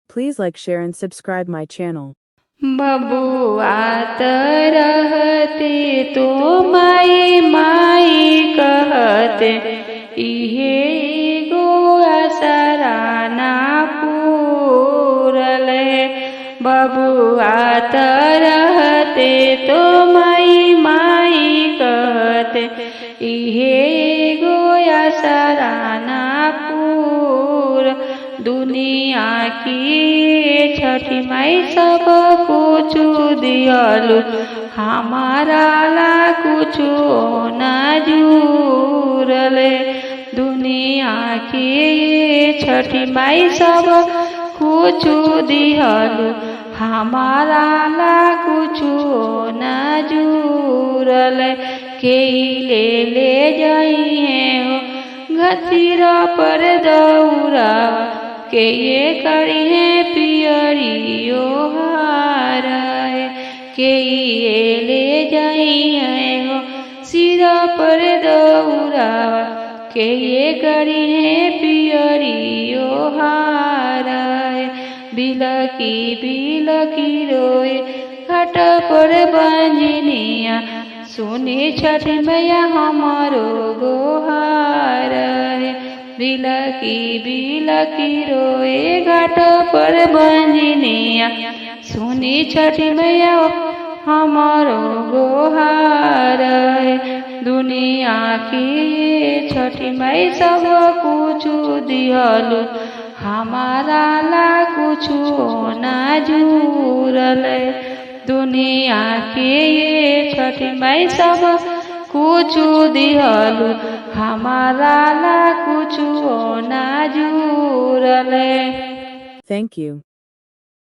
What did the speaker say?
Please like, share and subscribe my channel. बबुआ त रहते तो माई माई कहते, इहे गो असराना पूरले। बबुआ त रहते तो माई माई कहते, इहे गो असराना पूर। दुनिया की छठी माई सब कुछ दियलु, हमारा ला कुछ न जुरले। दुनिया की छठी माई सब कुछ दियलु, हमारा ला कुछ न जुरले। के ले जाइए हो घसीरा पर दौरा, के ये करिए पियरियो हाराए। के ये ले जाइए हो सिरा पर दौरा, के ये करिए पियरियो हाराए। बिलकी बिलकी रोए घाट पर बंजनिया, सुनी छठ मैया हमारो गोहार। बिलकी बिलकी रोए घाट पर बंजनिया, सुनी छठ मैया हमारो गोहार। दुनिया की छठी माई सब कुछ दिहलु, हमारा ला कुछ न जुरले। दुनिया की छठी माई सब कुछ दिहलु, हमारा ला कुछ न जुरले। Thank you.